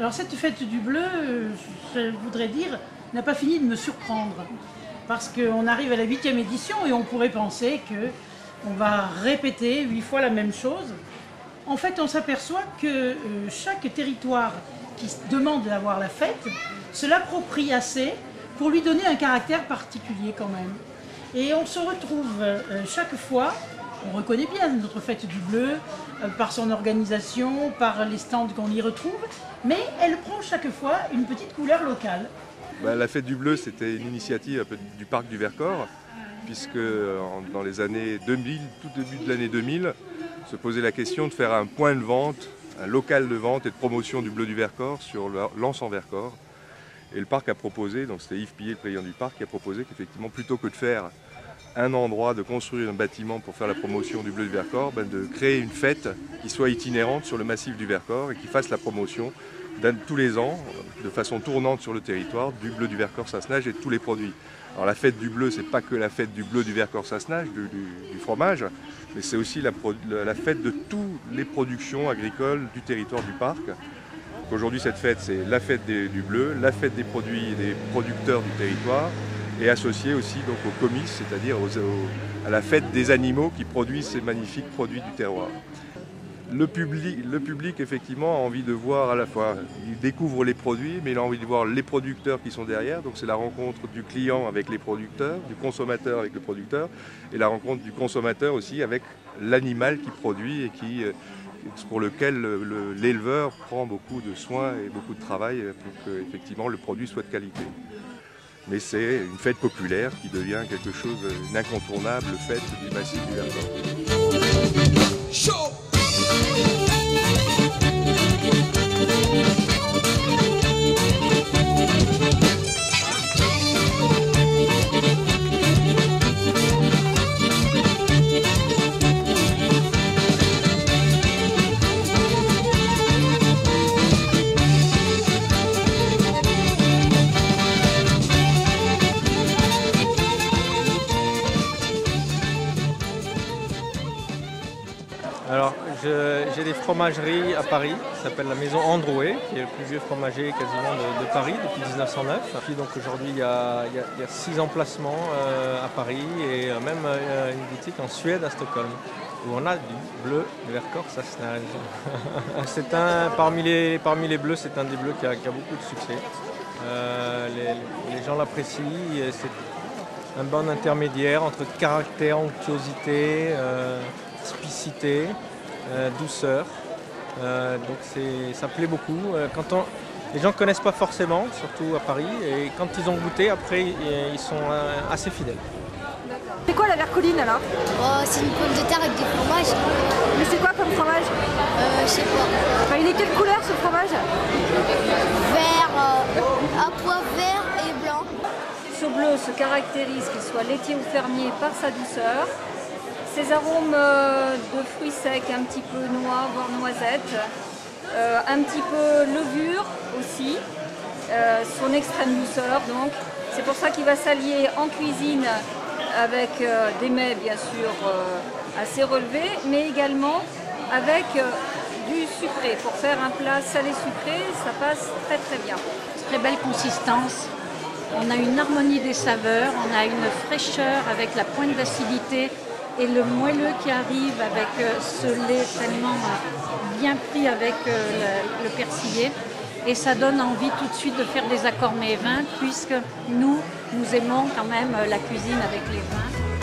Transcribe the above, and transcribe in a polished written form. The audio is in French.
Alors cette fête du bleu, je voudrais dire, n'a pas fini de me surprendre. Parce qu'on arrive à la 8e édition et on pourrait penser qu'on va répéter 8 fois la même chose. En fait, on s'aperçoit que chaque territoire qui demande d'avoir la fête se l'approprie assez pour lui donner un caractère particulier quand même. Et on se retrouve chaque fois, on reconnaît bien notre fête du bleu par son organisation, par les stands qu'on y retrouve, mais elle prend chaque fois une petite couleur locale. La fête du bleu, c'était une initiative un peu du parc du Vercors, puisque dans les années 2000, tout début de l'année 2000, se posait la question de faire un point de vente, un local de vente et de promotion du bleu du Vercors sur l'Anse en Vercors. Et le parc a proposé, donc c'était Yves Pillet, le président du parc, qui a proposé qu'effectivement, plutôt que de faire un endroit, de construire un bâtiment pour faire la promotion du bleu du Vercors, de créer une fête qui soit itinérante sur le massif du Vercors et qui fasse la promotion tous les ans, de façon tournante sur le territoire, du bleu du Vercors-Sassenage et de tous les produits. Alors la fête du bleu, c'est pas que la fête du bleu du Vercors-Sassenage, du fromage, mais c'est aussi la fête de toutes les productions agricoles du territoire du parc. Aujourd'hui, cette fête, c'est la fête du bleu, la fête des produits et des producteurs du territoire, et associée aussi donc au comices, c'est-à-dire à la fête des animaux qui produisent ces magnifiques produits du terroir. Le public, effectivement, a envie de voir à la fois, il découvre les produits, mais il a envie de voir les producteurs qui sont derrière. Donc c'est la rencontre du client avec les producteurs, du consommateur avec le producteur, et la rencontre du consommateur aussi avec l'animal qui produit et pour lequel l'éleveur prend beaucoup de soins et beaucoup de travail pour que effectivement, le produit soit de qualité. Mais c'est une fête populaire qui devient quelque chose d'incontournable, fête du massif du Vercors. Alors, j'ai des fromageries à Paris, qui s'appelle la maison Androuet, qui est le plus vieux fromager quasiment de Paris depuis 1909. Puis donc aujourd'hui, il y a 6 emplacements à Paris et même une boutique en Suède à Stockholm, où on a du bleu du Vercors-Sassenage. Parmi les bleus, c'est un des bleus qui a beaucoup de succès. Les gens l'apprécient, c'est un bon intermédiaire entre caractère, onctuosité, typicité, douceur, donc ça plaît beaucoup. Les gens ne connaissent pas forcément, surtout à Paris, et quand ils ont goûté, après ils sont assez fidèles. C'est quoi la vercoline alors? C'est une pomme de terre avec du fromage. Mais c'est quoi comme fromage? Je sais pas. Il est quelle couleur ce fromage? Vert, à pois vert et blanc. Ce bleu se caractérise, qu'il soit laitier ou fermier, par sa douceur. Ses arômes de fruits secs, un petit peu noix, voire noisettes, un petit peu levure aussi, son extrême douceur donc. C'est pour ça qu'il va s'allier en cuisine avec des mets bien sûr assez relevés, mais également avec du sucré. Pour faire un plat salé-sucré, ça passe très très bien. Très belle consistance, on a une harmonie des saveurs, on a une fraîcheur avec la pointe d'acidité, et le moelleux qui arrive avec ce lait tellement bien pris avec le persillé. Et ça donne envie tout de suite de faire des accords mets et vins, puisque nous aimons quand même la cuisine avec les vins.